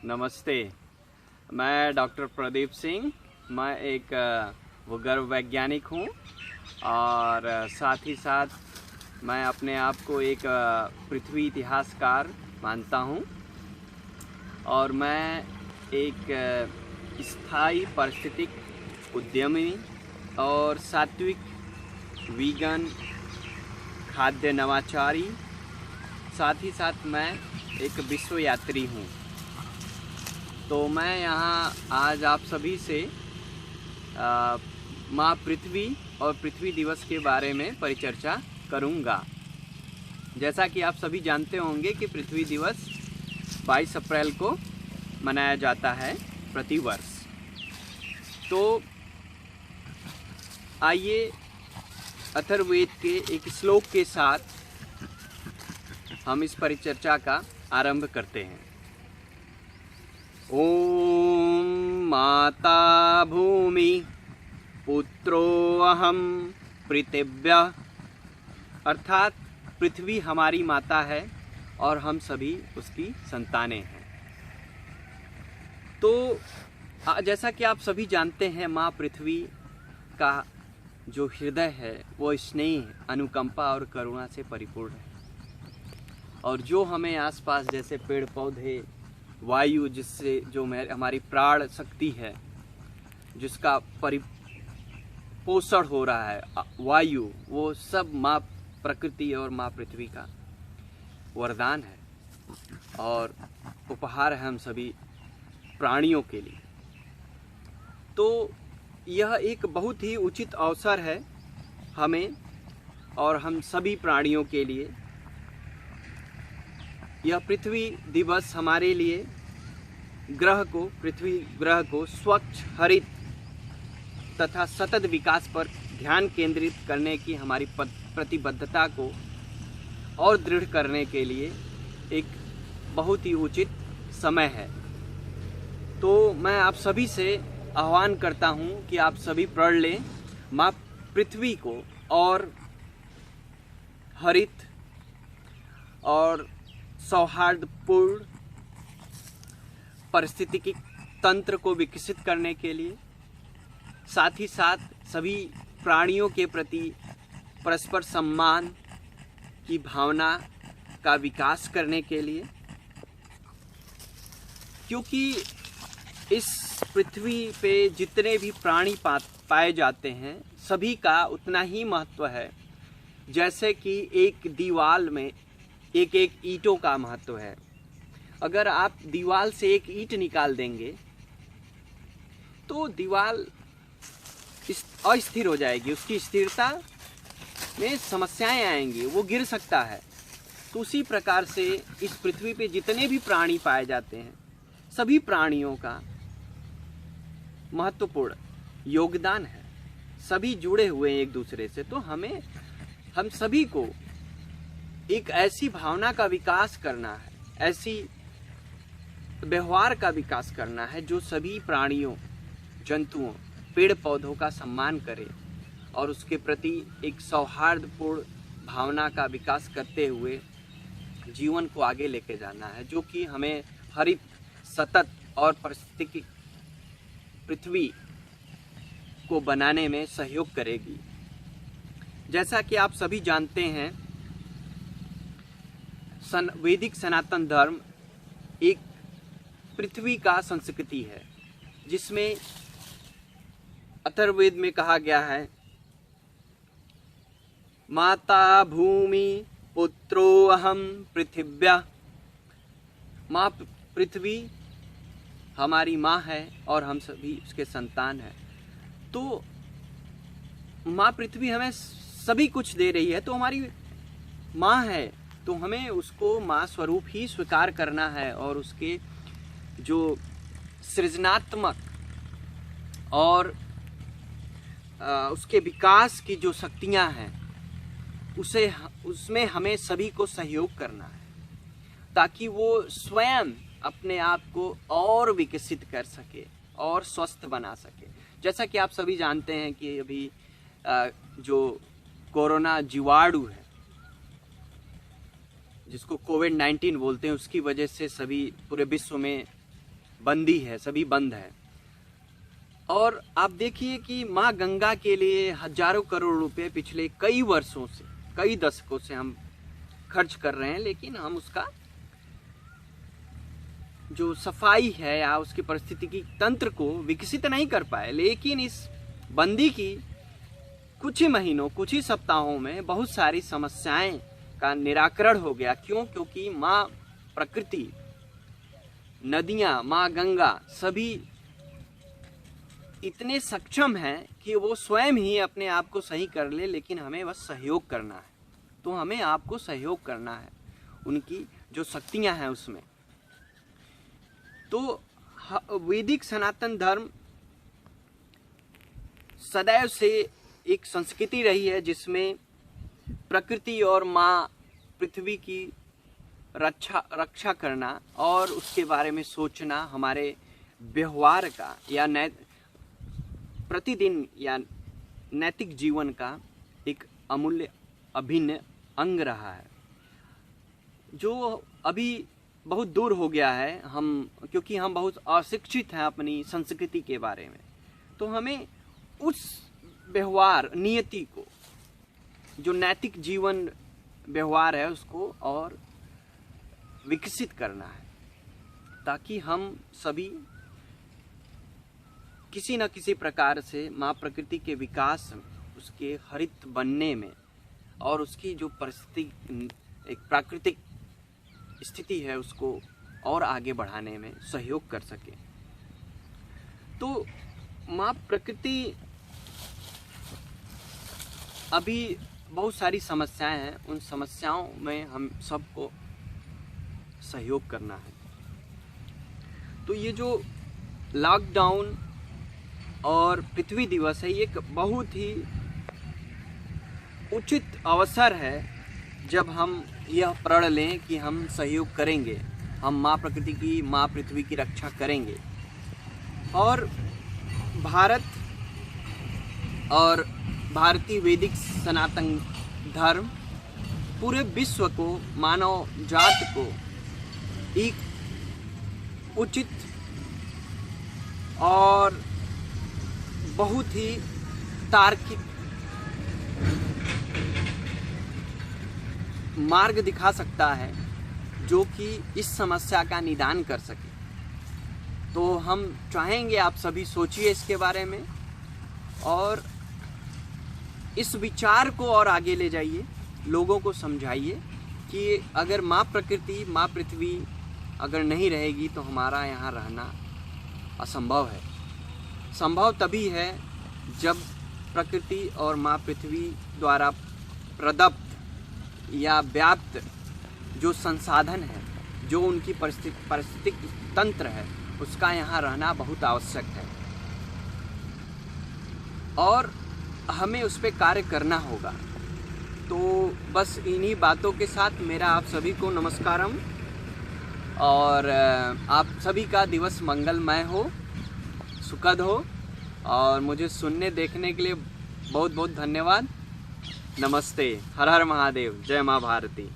नमस्ते। मैं डॉक्टर प्रदीप सिंह। मैं एक भूगर्भ वैज्ञानिक हूँ और साथ ही साथ मैं अपने आप को एक पृथ्वी इतिहासकार मानता हूँ और मैं एक स्थायी पारिस्थितिक उद्यमी और सात्विक वीगन खाद्य नवाचारी, साथ ही साथ मैं एक विश्व यात्री हूँ। तो मैं यहाँ आज आप सभी से माँ पृथ्वी और पृथ्वी दिवस के बारे में परिचर्चा करूँगा। जैसा कि आप सभी जानते होंगे कि पृथ्वी दिवस 22 अप्रैल को मनाया जाता है प्रतिवर्ष। तो आइए अथर्ववेद के एक श्लोक के साथ हम इस परिचर्चा का आरंभ करते हैं। ओम माता भूमि पुत्रो अहम पृथिव्या, अर्थात पृथ्वी हमारी माता है और हम सभी उसकी संतानें हैं। तो जैसा कि आप सभी जानते हैं, माँ पृथ्वी का जो हृदय है वो स्नेह, अनुकंपा और करुणा से परिपूर्ण है और जो हमें आसपास जैसे पेड़ पौधे, वायु, जिससे जो हमारी प्राण शक्ति है, जिसका परिपोषण हो रहा है, वायु, वो सब माँ प्रकृति और माँ पृथ्वी का वरदान है और उपहार है हम सभी प्राणियों के लिए। तो यह एक बहुत ही उचित अवसर है हमें और हम सभी प्राणियों के लिए। यह पृथ्वी दिवस हमारे लिए पृथ्वी ग्रह को स्वच्छ, हरित तथा सतत विकास पर ध्यान केंद्रित करने की हमारी प्रतिबद्धता को और दृढ़ करने के लिए एक बहुत ही उचित समय है। तो मैं आप सभी से आह्वान करता हूँ कि आप सभी प्रण लें माँ पृथ्वी को और हरित और सौहार्दपूर्ण पारिस्थितिकी तंत्र को विकसित करने के लिए, साथ ही साथ सभी प्राणियों के प्रति परस्पर सम्मान की भावना का विकास करने के लिए, क्योंकि इस पृथ्वी पे जितने भी प्राणी पाए जाते हैं सभी का उतना ही महत्व है जैसे कि एक दीवाल में एक एक ईंटों का महत्व है। अगर आप दीवाल से एक ईंट निकाल देंगे तो दीवाल अस्थिर हो जाएगी, उसकी स्थिरता में समस्याएं आएंगी, वो गिर सकता है। तो उसी प्रकार से इस पृथ्वी पे जितने भी प्राणी पाए जाते हैं सभी प्राणियों का महत्वपूर्ण योगदान है, सभी जुड़े हुए हैं एक दूसरे से। तो हम सभी को एक ऐसी भावना का विकास करना है, ऐसी व्यवहार का विकास करना है जो सभी प्राणियों, जंतुओं, पेड़ पौधों का सम्मान करे और उसके प्रति एक सौहार्दपूर्ण भावना का विकास करते हुए जीवन को आगे लेके जाना है, जो कि हमें हरित, सतत और पारिस्थितिकी पृथ्वी को बनाने में सहयोग करेगी। जैसा कि आप सभी जानते हैं, वैदिक सनातन धर्म एक पृथ्वी का संस्कृति है, जिसमें अथर्ववेद में कहा गया है, माता भूमि पुत्रो अहम पृथिव्या। माँ पृथ्वी हमारी माँ है और हम सभी उसके संतान हैं। तो माँ पृथ्वी हमें सभी कुछ दे रही है, तो हमारी माँ है, तो हमें उसको माँ स्वरूप ही स्वीकार करना है और उसके जो सृजनात्मक और उसके विकास की जो शक्तियाँ हैं उसमें हमें सभी को सहयोग करना है, ताकि वो स्वयं अपने आप को और विकसित कर सके और स्वस्थ बना सके। जैसा कि आप सभी जानते हैं कि अभी जो कोरोना जीवाणु है, जिसको कोविड-19 बोलते हैं, उसकी वजह से सभी पूरे विश्व में बंदी है, सभी बंद है। और आप देखिए कि माँ गंगा के लिए हजारों करोड़ रुपए पिछले कई वर्षों से, कई दशकों से हम खर्च कर रहे हैं, लेकिन हम उसका जो सफाई है या उसकी पारिस्थितिकी तंत्र को विकसित नहीं कर पाए। लेकिन इस बंदी की कुछ ही महीनों, कुछ ही सप्ताहों में बहुत सारी समस्याएं का निराकरण हो गया। क्यों? क्योंकि माँ प्रकृति, नदियाँ, माँ गंगा सभी इतने सक्षम हैं कि वो स्वयं ही अपने आप को सही कर ले, लेकिन हमें बस सहयोग करना है। तो हमें आपको सहयोग करना है उनकी जो शक्तियां हैं उसमें। तो वैदिक सनातन धर्म सदैव से एक संस्कृति रही है जिसमें प्रकृति और माँ पृथ्वी की रक्षा करना और उसके बारे में सोचना हमारे व्यवहार का या प्रतिदिन या नैतिक जीवन का एक अमूल्य अभिन्न अंग रहा है, जो अभी बहुत दूर हो गया है। क्योंकि हम बहुत अशिक्षित हैं अपनी संस्कृति के बारे में। तो हमें उस व्यवहार नियति को, जो नैतिक जीवन व्यवहार है, उसको और विकसित करना है, ताकि हम सभी किसी न किसी प्रकार से माँ प्रकृति के विकास में, उसके हरित बनने में और उसकी जो परिस्थिति, एक प्राकृतिक स्थिति है, उसको और आगे बढ़ाने में सहयोग कर सके। तो माँ प्रकृति अभी बहुत सारी समस्याएं हैं, उन समस्याओं में हम सबको सहयोग करना है। तो ये जो लॉकडाउन और पृथ्वी दिवस है, ये एक बहुत ही उचित अवसर है जब हम यह प्रण लें कि हम सहयोग करेंगे, हम माँ प्रकृति की, माँ पृथ्वी की रक्षा करेंगे। और भारत और भारतीय वैदिक सनातन धर्म पूरे विश्व को, मानव जात को एक उचित और बहुत ही तार्किक मार्ग दिखा सकता है, जो कि इस समस्या का निदान कर सके। तो हम चाहेंगे आप सभी सोचिए इसके बारे में और इस विचार को और आगे ले जाइए, लोगों को समझाइए कि अगर माँ प्रकृति, माँ पृथ्वी अगर नहीं रहेगी तो हमारा यहाँ रहना असंभव है। संभव तभी है जब प्रकृति और माँ पृथ्वी द्वारा प्रदत्त या व्याप्त जो संसाधन है, जो उनकी पारिस्थितिक तंत्र है, उसका यहाँ रहना बहुत आवश्यक है और हमें उस पर कार्य करना होगा। तो बस इन्हीं बातों के साथ मेरा आप सभी को नमस्कारम और आप सभी का दिवस मंगलमय हो, सुखद हो और मुझे सुनने देखने के लिए बहुत बहुत धन्यवाद। नमस्ते। हर हर महादेव। जय माँ भारती।